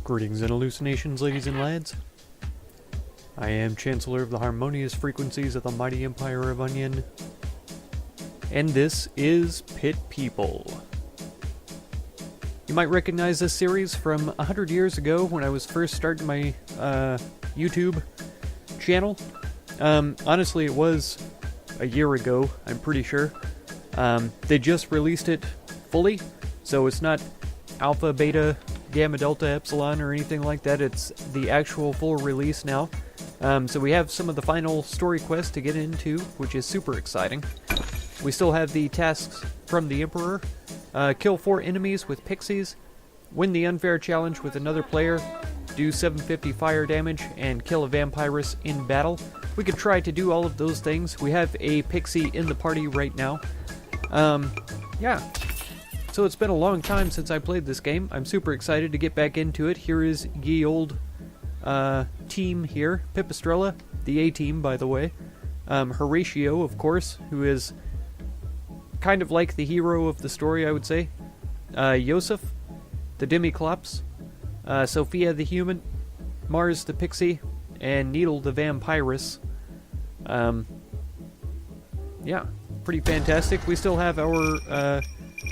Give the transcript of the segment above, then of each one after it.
Greetings and hallucinations, ladies and lads. I am Chancellor of the harmonious frequencies of the mighty empire of Onion. And this is Pit People. You might recognize this series from 100 years ago when I was first starting my YouTube channel. Honestly, it was a year ago, I'm pretty sure. They just released it fully, so it's not alpha, beta, gamma, delta, epsilon, or anything like that. It's the actual full release now. So we have some of the final story quests to get into, which is super exciting. We still have the tasks from the Emperor. Kill 4 enemies with pixies, win the unfair challenge with another player, do 750 fire damage, and kill a vampirus in battle. We could try to do all of those things. We have a pixie in the party right now. Yeah. So it's been a long time since I played this game. I'm super excited to get back into it. Here is ye old team here. Pipistrella, the A-team, by the way. Horatio, of course, who is kind of like the hero of the story, I would say. Yosef, the Demiclops. Sophia, the human. Mars, the pixie. And Needle, the vampirus. Yeah, pretty fantastic. We still have our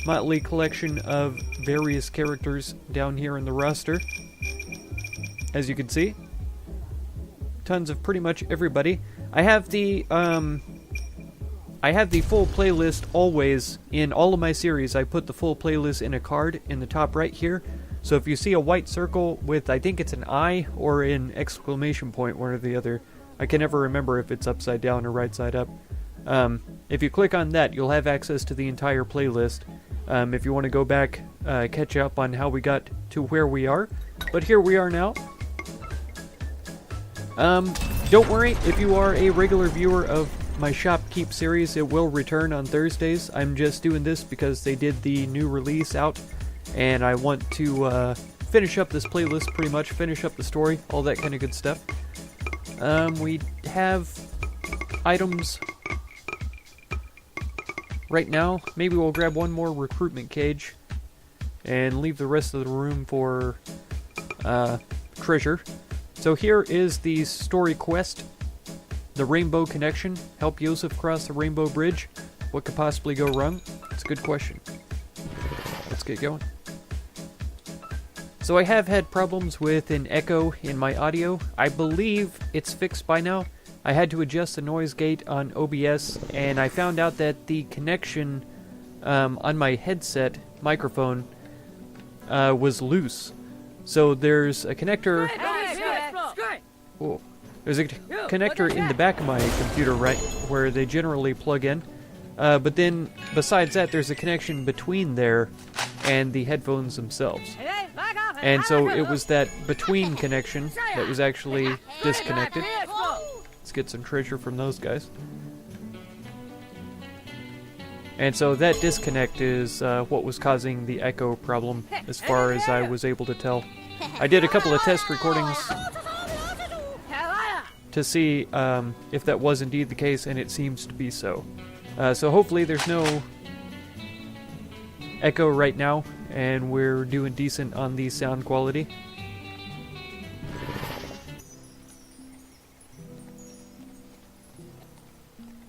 motley collection of various characters down here in the roster. As you can see, tons of pretty much everybody. I have the full playlist always in all of my series. I put the full playlist in a card in the top right here. So if you see a white circle with, I think it's an I or an exclamation point, one or the other. I can never remember if it's upside down or right side up. If you click on that, you'll have access to the entire playlist. If you want to go back, catch up on how we got to where we are. But here we are now. Don't worry, if you are a regular viewer of my Shopkeep series, it will return on Thursdays. I'm just doing this because they did the new release out, and I want to finish up this playlist pretty much, finish up the story, all that kind of good stuff. We have items right now. Maybe we'll grab one more recruitment cage and leave the rest of the room for treasure. So here is the story quest. The Rainbow Connection. Help Yosef cross the Rainbow Bridge. What could possibly go wrong? It's a good question. Let's get going. So I have had problems with an echo in my audio. I believe it's fixed by now. I had to adjust the noise gate on OBS, and I found out that the connection on my headset microphone was loose. So there's a connector. Oh, there's a connector in the back of my computer, right, where they generally plug in. But then, besides that, there's a connection between there and the headphones themselves. And so it was that between connection that was actually disconnected. Let's get some treasure from those guys. And so that disconnect is what was causing the echo problem, as far as I was able to tell. I did a couple of test recordings to see if that was indeed the case, and it seems to be so. So hopefully there's no echo right now, and we're doing decent on the sound quality.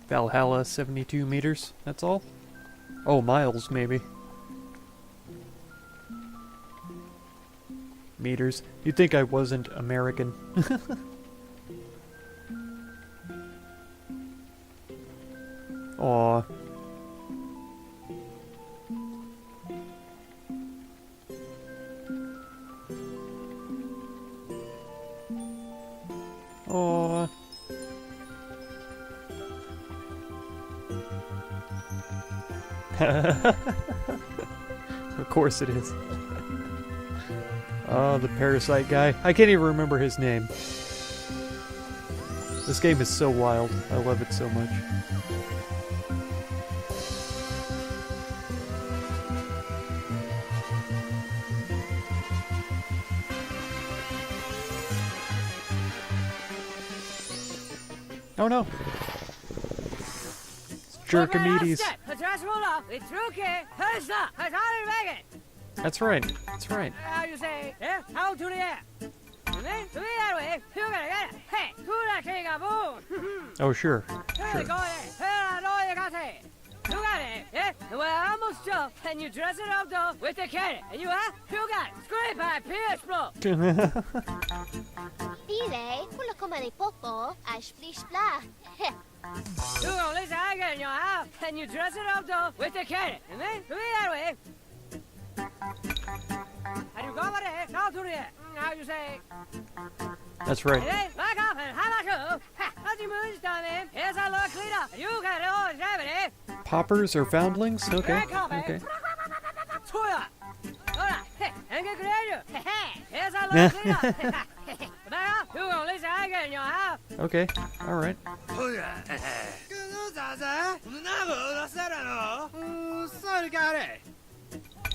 Valhalla, 72 meters, that's all? Oh, miles, maybe. Meters. You'd think I wasn't American. Aw. Aw. Of course it is. Oh, the parasite guy. I can't even remember his name. This game is so wild. I love it so much. Oh no! It's Jerkimedes. That's right. That's right. How you say? Yeah, how to the air. And then to the other way, you gotta get it. Hey, to the king of boom. Oh, sure. Here Sure. we go there. Here I know you got it. You got it, yeah? Well, almost jump, and you dress it up though with the carrot. And you got it. Scrape by Pierce, bro. Direi, quello come dei popo, a splish blah. You go listen again in your house, and you dress it up though with the carrot. And then to the other way. And you go over there, now to the air. How you say? That's And right. then back up and how about you? Ha! How's your moves done, man? Here's a look clean up. You got it all, damn it, eh? Poppers or foundlings? Okay. Back up, eh? Okay. Toya! Hola! Hey, and get creative! Here's a look clean up. Back up! You gonna listen again in your house? Okay. All right.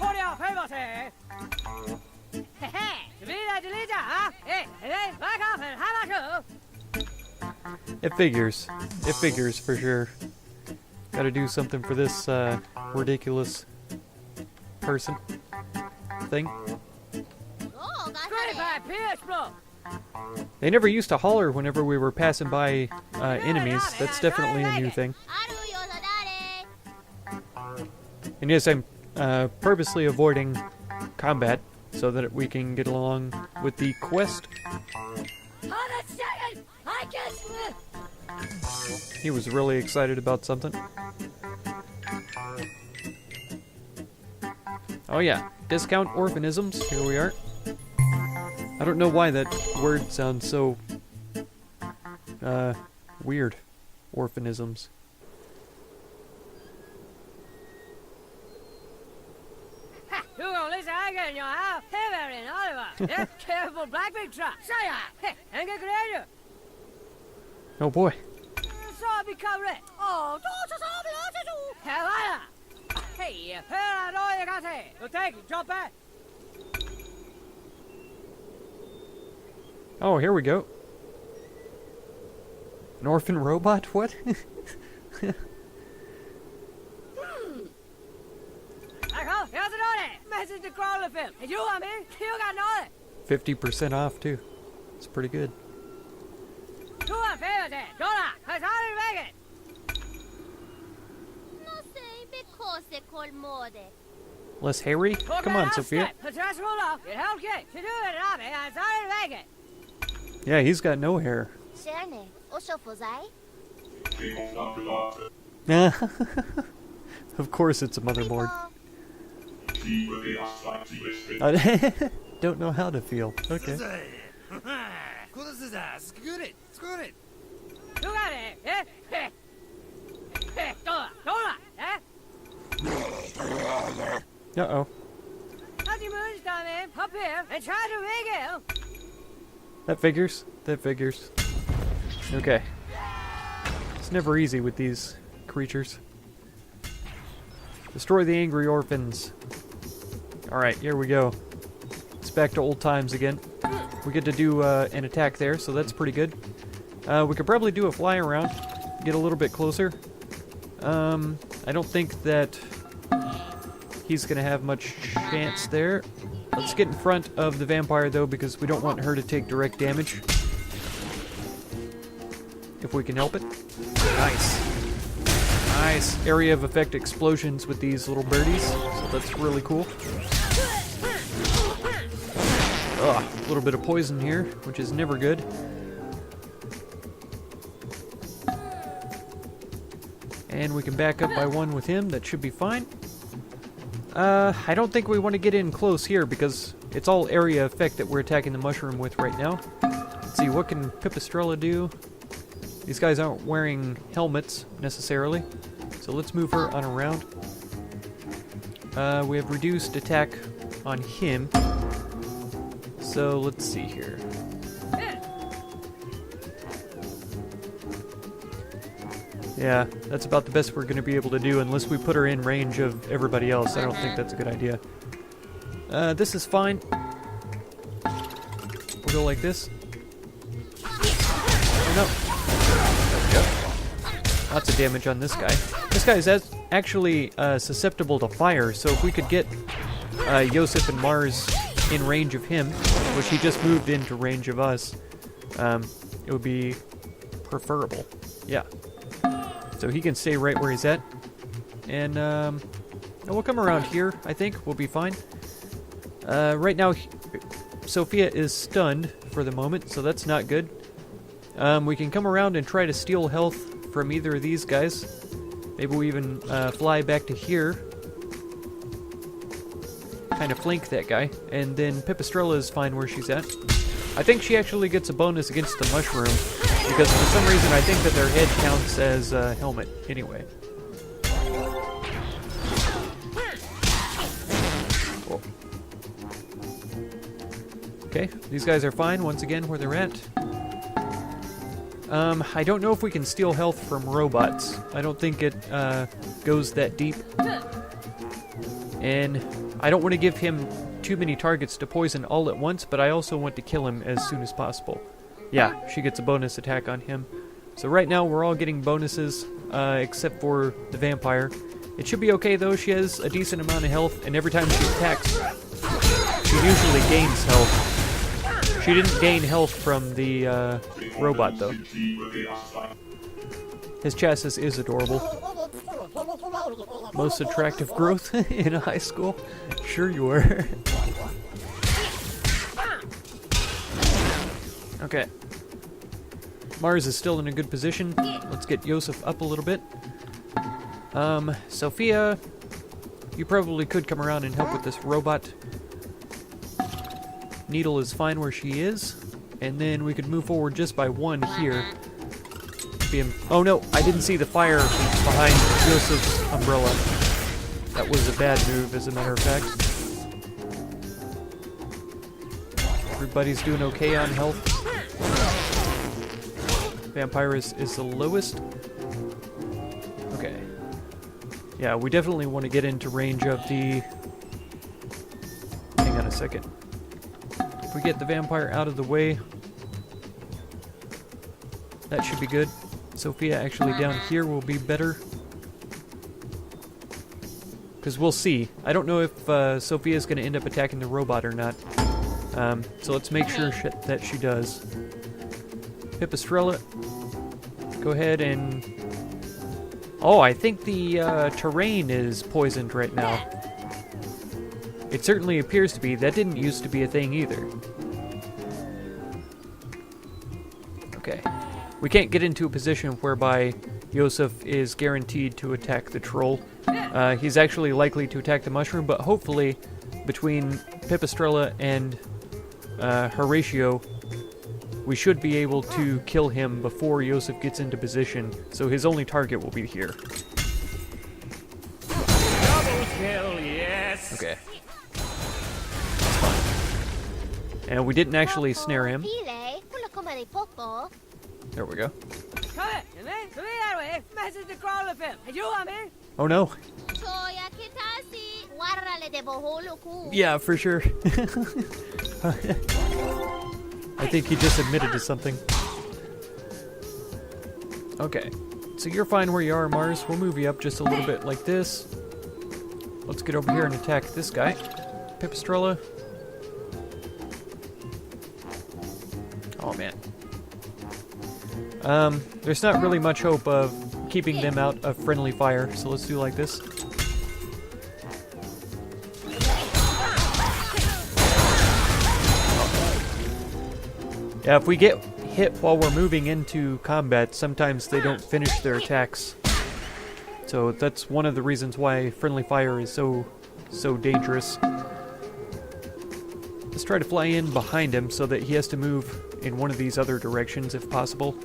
こりゃフェイバーせへへビラジリジャーえバカフェンハマク It figures. It figures for sure. Gotta do something for this ridiculous person thing. Oh, Great by Pierce, bro! They never used to holler whenever we were passing by enemies. That's definitely a new thing. And yes, I'm purposely avoiding combat so that we can get along with the quest. Hold a second! I guess... He was really excited about something. Oh yeah, discount orphanisms. Here we are. I don't know why that word sounds so weird. Orphanisms. You gonna listen again in your house? Hey, very in Oliver! Yeah, careful, black big truck! Say ya! Hey, and get creative! Oh boy. So become red! Oh, don't Havana! Hey, here I know you got it! You take it, jump back! Oh, here we go. An orphan robot? What? Here's an order! Message to crawler film! And you want me? You got no it! 50% off too. It's pretty good. Tu a favorite! Dora! Cause how do you make it? No sei, because col mode. Less hairy? Come on, Sophia. Just roll off. It helps you to do it, Robbie. I'm sorry to make it. Yeah, he's got no hair. Sherne, osho fozai? Of course it's a motherboard. Don't know how to feel. Okay. You got it. Eh? Dora! Eh? Uh-oh. How's your moon's done, man? Up here and try to make it. That figures. That figures. Okay. It's never easy with these creatures. Destroy the angry orphans. Alright, here we go. It's back to old times again. We get to do an attack there, so that's pretty good. We could probably do a fly around, get a little bit closer. I don't think that he's going to have much chance there. Let's get in front of the vampire, though, because we don't want her to take direct damage. If we can help it. Nice. Nice area of effect explosions with these little birdies, so that's really cool. Ugh, a little bit of poison here, which is never good. And we can back up by one with him, that should be fine. I don't think we want to get in close here because it's all area effect that we're attacking the mushroom with right now. Let's see, what can Pipistrella do? These guys aren't wearing helmets necessarily, so let's move her on around. We have reduced attack on him, so let's see here. Yeah, that's about the best we're going to be able to do unless we put her in range of everybody else. I don't think that's a good idea. This is fine. We'll go like this. Oh, no. There we go. Lots of damage on this guy. This guy is actually susceptible to fire, so if we could get Yosef and Mars in range of him, which he just moved into range of us, it would be preferable. Yeah. So he can stay right where he's at. And we'll come around here, I think. We'll be fine. Right now, Sophia is stunned for the moment, so that's not good. We can come around and try to steal health from either of these guys. Maybe we even fly back to here. Kind of flank that guy. And then Pipistrella is fine where she's at. I think she actually gets a bonus against the mushroom, because for some reason I think that their head counts as a helmet anyway. Cool. Okay, these guys are fine once again where they're at. I don't know if we can steal health from robots. I don't think it goes that deep. And I don't want to give him too many targets to poison all at once, but I also want to kill him as soon as possible. Yeah, she gets a bonus attack on him. So right now we're all getting bonuses, except for the vampire. It should be okay though, she has a decent amount of health, and every time she attacks, she usually gains health. She didn't gain health from the robot though. His chassis is adorable. Most attractive growth in a high school? Sure you were. Okay. Mars is still in a good position. Let's get Yosef up a little bit. Sophia, you probably could come around and help with this robot. Needle is fine where she is. And then we could move forward just by one here. Oh no, I didn't see the fire behind Yosef's umbrella. That was a bad move, as a matter of fact. Everybody's doing okay on health. Vampire is the lowest. Okay. Yeah, we definitely want to get into range of the... Hang on a second. If we get the vampire out of the way, that should be good. Sophia actually down here will be better. Because we'll see. I don't know if Sophia is going to end up attacking the robot or not. So let's make sure that she does. Pipistrella, go ahead and... Oh, I think the terrain is poisoned right now. It certainly appears to be. That didn't used to be a thing either. Okay. We can't get into a position whereby Yosef is guaranteed to attack the troll. He's actually likely to attack the mushroom, but hopefully between Pipistrella and Horatio, we should be able to kill him before Yosef gets into position, so his only target will be here. Double kill, yes! Okay. And we didn't actually snare him. There we go. Oh no. Yeah, for sure. I think he just admitted to something. Okay. So you're fine where you are, Mars. We'll move you up just a little bit like this. Let's get over here and attack this guy. Pipistrella. Oh man. There's not really much hope of keeping them out of friendly fire, so let's do like this. Yeah, if we get hit while we're moving into combat, sometimes they don't finish their attacks. So that's one of the reasons why friendly fire is so dangerous. Let's try to fly in behind him so that he has to move in one of these other directions if possible.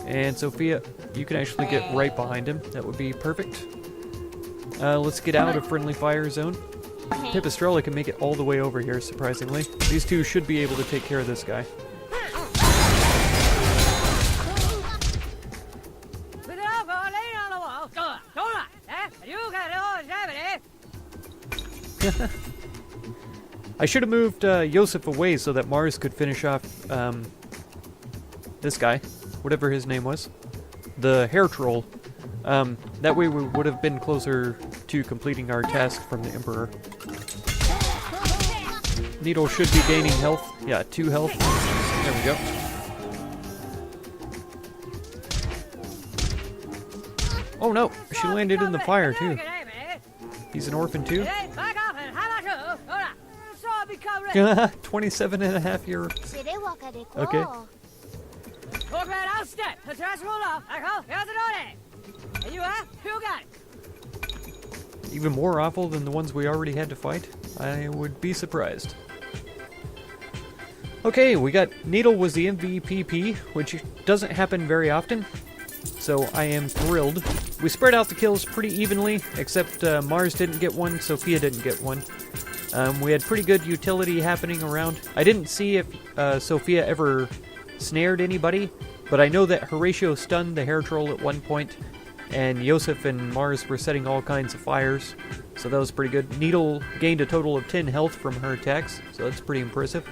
And Sophia, you can actually get right behind him. That would be perfect. Let's get out of friendly fire zone. Pipistrella can make it all the way over here, surprisingly. These two should be able to take care of this guy. I should have moved Yosef away so that Mars could finish off this guy, whatever his name was, the hair troll. That way we would have been closer to completing our task from the Emperor. Needle should be gaining health. Yeah, 2 health. There we go. Oh no, she landed in the fire too. He's an orphan too. 27 and a half year. Okay. Even more awful than the ones we already had to fight? I would be surprised. Okay, we got Needle was the MVP, which doesn't happen very often, so I am thrilled. We spread out the kills pretty evenly, except Mars didn't get one, Sophia didn't get one. We had pretty good utility happening around. I didn't see if Sophia ever snared anybody, but I know that Horatio stunned the hair troll at one point, and Yosef and Mars were setting all kinds of fires, so that was pretty good. Needle gained a total of 10 health from her attacks, so that's pretty impressive.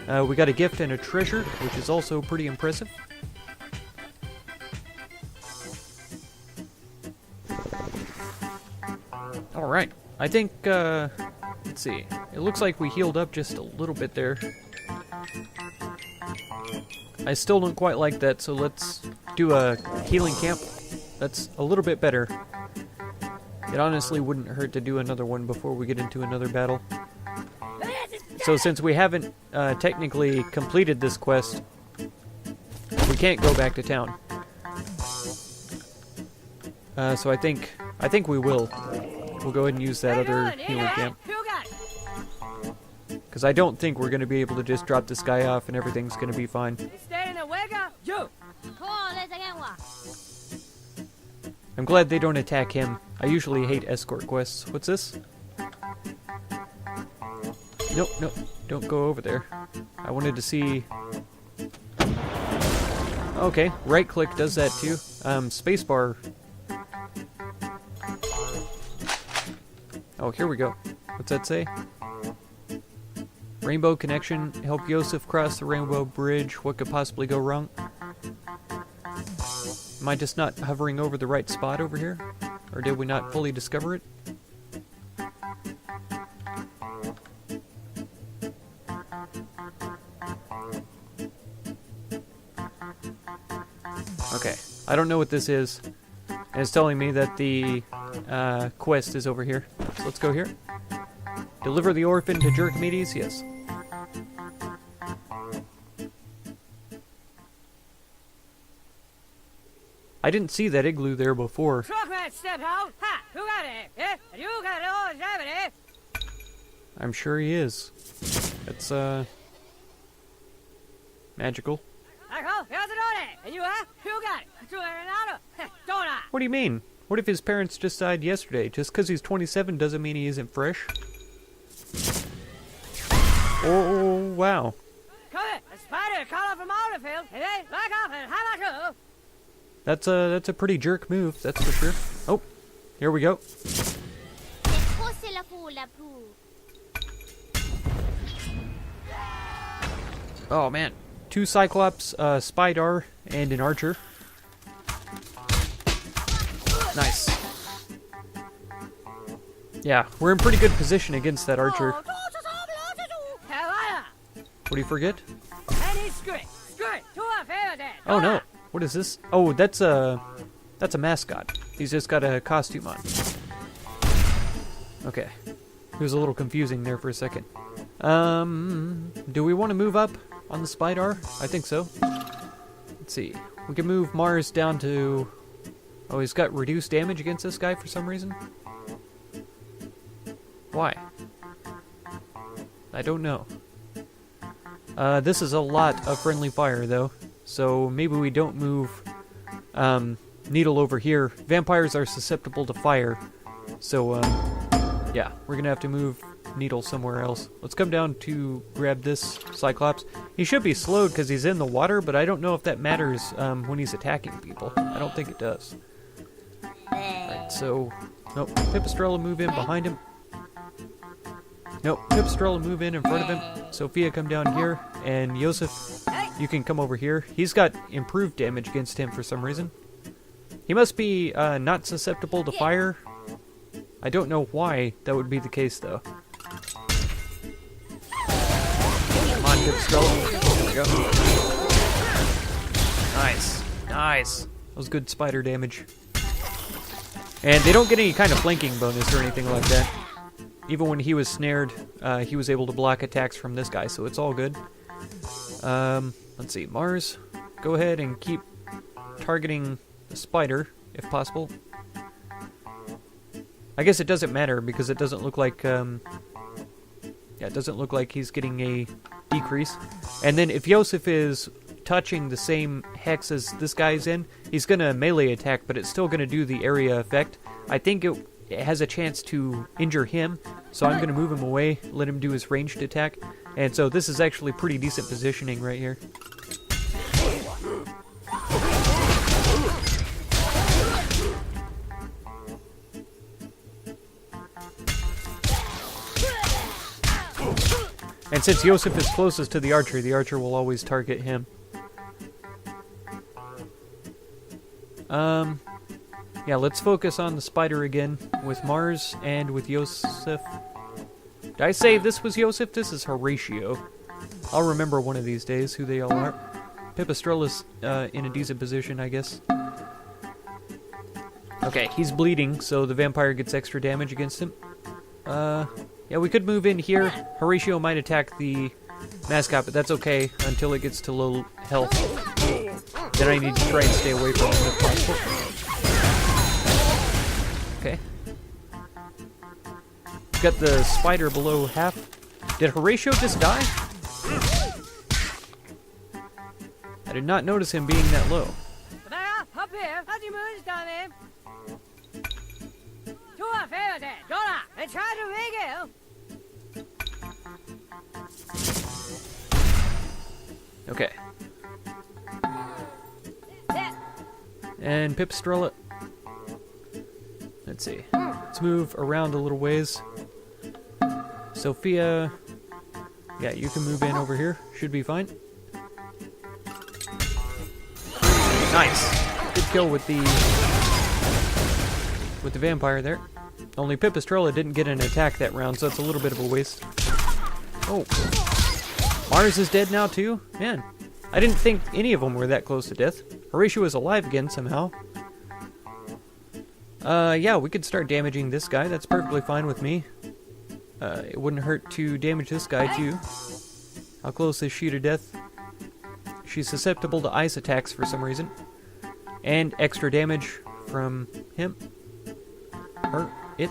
We got a gift and a treasure, which is also pretty impressive. Alright, I think, let's see. It looks like we healed up just a little bit there. I still don't quite like that, so let's do a healing camp. That's a little bit better. It honestly wouldn't hurt to do another one before we get into another battle. So since we haven't technically completed this quest, we can't go back to town. So I think we will. We'll go ahead and use that other healing camp. Because I don't think we're going to be able to just drop this guy off and everything's going to be fine. I'm glad they don't attack him. I usually hate escort quests. What's this? Nope, nope. Don't go over there. I wanted to see... Okay, right click does that too. Spacebar. Oh, here we go. What's that say? Rainbow connection. Help Yosef cross the rainbow bridge. What could possibly go wrong? Am I just not hovering over the right spot over here? Or did we not fully discover it? Okay, I don't know what this is. And it's telling me that the quest is over here. So let's go here. Deliver the orphan to Jerkimedes? Yes. I didn't see that igloo there before. I'm sure he is. It's, magical. What do you mean? What if his parents just died yesterday? Just because he's 27 doesn't mean he isn't fresh? Oh, wow. That's a pretty jerk move, that's for sure. Oh, here we go. Oh man, 2 Cyclops, Spydar, and an Archer. Nice. Yeah, we're in pretty good position against that Archer. What do you forget? Oh no. What is this? Oh, that's a mascot. He's just got a costume on. Okay. It was a little confusing there for a second. Do we want to move up on the Spydar? I think so. Let's see. We can move Mars down to... Oh, he's got reduced damage against this guy for some reason? Why? I don't know. This is a lot of friendly fire, though. So maybe we don't move Needle over here. Vampires are susceptible to fire. So, yeah, we're going to have to move Needle somewhere else. Let's come down to grab this Cyclops. He should be slowed because he's in the water, but I don't know if that matters when he's attacking people. I don't think it does. Alright, so... Nope, Pipistrella move in behind him. Nope, Pipistrella move in front of him. Sophia come down here, and Yosef, you can come over here. He's got improved damage against him for some reason. He must be not susceptible to fire. I don't know why that would be the case, though. Pipistrella. There we go. Nice. Nice. That was good spider damage. And they don't get any kind of flanking bonus or anything like that. Even when he was snared, he was able to block attacks from this guy, so it's all good. Let's see, Mars, go ahead and keep targeting the spider, if possible. I guess it doesn't matter, because it doesn't look like, yeah, it doesn't look like he's getting a decrease. And then if Yosef is touching the same hex as this guy's in, he's going to melee attack, but it's still going to do the area effect. I think it has a chance to injure him, so I'm going to move him away, let him do his ranged attack. And so this is actually pretty decent positioning right here. And since Yosef is closest to the archer will always target him. Yeah, let's focus on the spider again with Mars and with Yosef. Did I say this was Yosef? This is Horatio. I'll remember one of these days who they all are. Pipistrella's in a decent position, I guess. Okay, he's bleeding, so the vampire gets extra damage against him. Yeah, we could move in here. Horatio might attack the mascot, but that's okay until it gets to low health. Then I need to try and stay away from him if possible. Okay. Got the spider below half. Did Horatio just die? I did not notice him being that low. Up here, how do you move down there? To our favor there, Dora, and try to rig it. Okay. And Pipistrella. Let's see. Let's move around a little ways. Sophia. Yeah, you can move in over here. Should be fine. Nice. Good kill with the vampire there. Only Pipistrella didn't get an attack that round, so it's a little bit of a waste. Oh. Mars is dead now too? Man. I didn't think any of them were that close to death. Horatio is alive again somehow. Yeah, we could start damaging this guy. That's perfectly fine with me. It wouldn't hurt to damage this guy too. How close is she to death? She's susceptible to ice attacks for some reason. And extra damage from him. Her. It.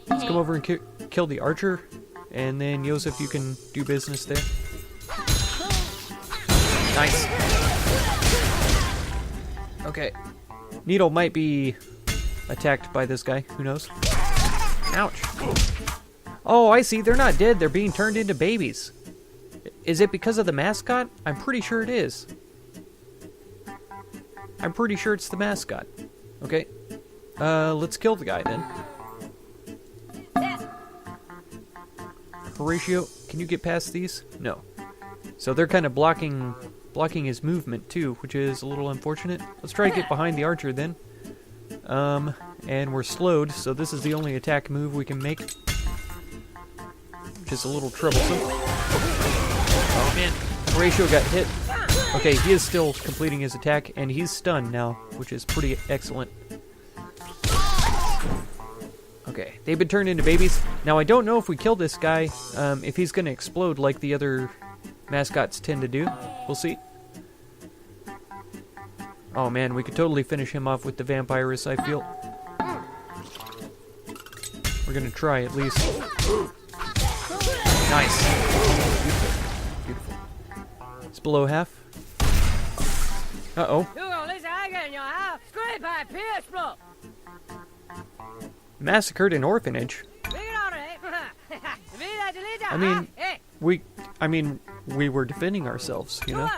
Let's come over and kill the archer. And then, Yosef, you can do business there. Nice. Okay. Needle might be attacked by this guy. Who knows? Ouch. Oh, I see. They're not dead. They're being turned into babies. Is it because of the mascot? I'm pretty sure it is. I'm pretty sure it's the mascot. Okay. Let's kill the guy then. Horatio, can you get past these? No. So they're kind of blocking his movement too, which is a little unfortunate. Let's try to get behind the archer then. And we're slowed, so this is the only attack move we can make. Which is a little troublesome. Oh man, Horatio got hit. Okay, he is still completing his attack, and he's stunned now, which is pretty excellent. Okay, they've been turned into babies. Now, I don't know if we kill this guy, if he's going to explode like the other mascots tend to do. We'll see. Oh man, we could totally finish him off with the vampirus, I feel. We're going to try at least. Nice. Beautiful. Beautiful. It's below half. Uh-oh. Massacred an orphanage. I mean, we were defending ourselves, you know.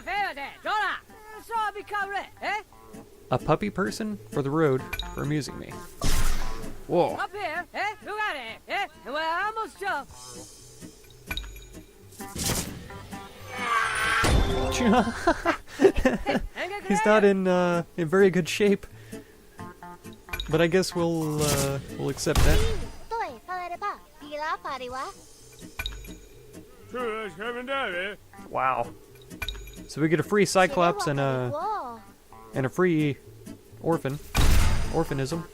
A puppy person for the road for amusing me. Whoa. Up here, look at it, we're almost done. He's not in very good shape. But I guess we'll accept that. Wow. So we get a free Cyclops and Whoa. a free orphanism.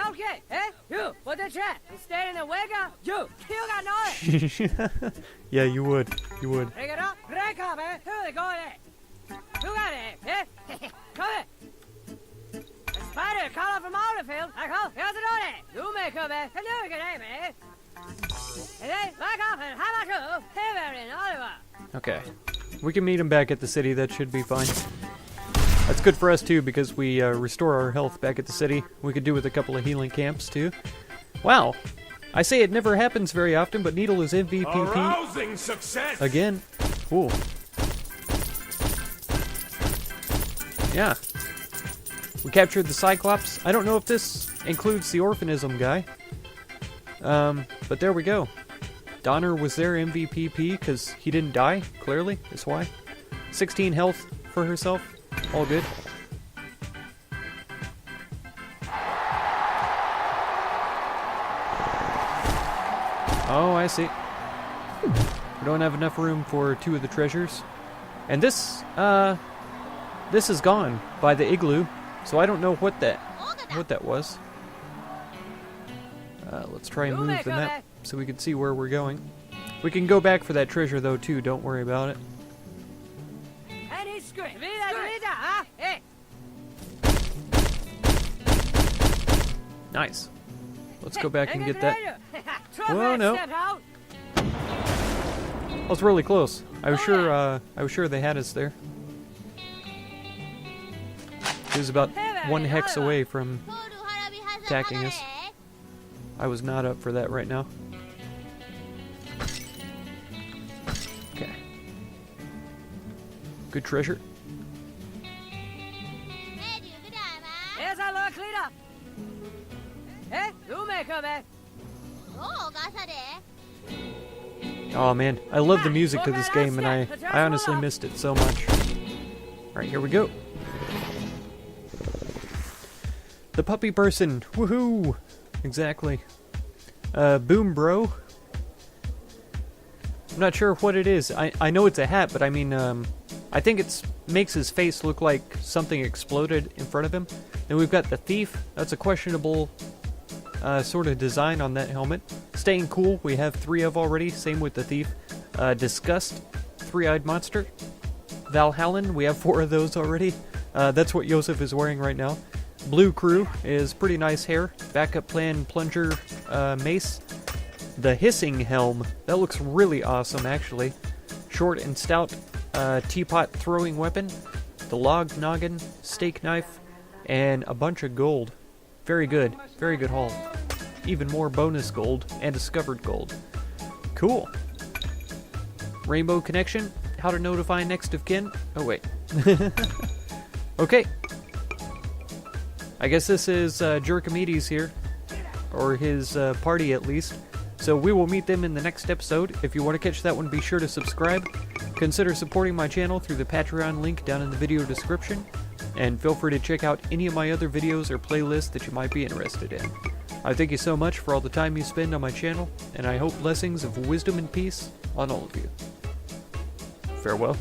Okay, eh? You, what the chat? You stay in the wega? You got no it. Yeah, you would. You would. Break it up, break up, eh? Who go there? Who got it, eh? Come here. The spider call from all the field. I call, here's the door there. You make up, eh? And you get aim, eh? And then, back off and how about you? Here in Oliver. Okay. We can meet him back at the city. That should be fine. That's good for us, too, because we restore our health back at the city. We could do with a couple of healing camps, too. Wow. I say it never happens very often, but Needle is MVP. Arousing success. Again. Ooh. Yeah. We captured the Cyclops. I don't know if this includes the orphanism guy. But there we go. Donner was their MVP because he didn't die, clearly. That's why. 16 health for herself. All good. Oh, I see. We don't have enough room for 2 of the treasures. And this is gone by the igloo, so I don't know what that was. Let's try and move the map so we can see where we're going. We can go back for that treasure though too, don't worry about it. And he's screaming. Huh? Hey. Nice. Let's go back and get that. Whoa, no. That was really close. I was sure they had us there. He was about 1 hex away from attacking us. I was not up for that right now. Okay. Good treasure. Here's our Lord Cleaner. Eh? You make up, eh? Oh man, I love the music to this game and I honestly missed it so much. Alright, here we go. The puppy person. Woohoo! Exactly. Boom bro. I'm not sure what it is. I know it's a hat, but I mean, I think it makes his face look like something exploded in front of him. Then we've got the thief. That's a questionable sort of design on that helmet. Staying cool, we have 3 of already. Same with the thief. Disgust, 3-eyed monster. Valhallan, we have 4 of those already. That's what Yosef is wearing right now. Blue crew is pretty nice hair. Backup plan plunger mace. The hissing helm, that looks really awesome actually. Short and stout teapot throwing weapon. The log noggin, steak knife, and a bunch of gold. Very good haul. Even more bonus gold and discovered gold. Cool. Rainbow connection, how to notify next of kin. Oh wait. Okay. I guess this is Jerkimedes here, or his party at least. So we will meet them in the next episode. If you want to catch that one, be sure to subscribe. Consider supporting my channel through the Patreon link down in the video description. And feel free to check out any of my other videos or playlists that you might be interested in. I thank you so much for all the time you spend on my channel, and I hope blessings of wisdom and peace on all of you. Farewell.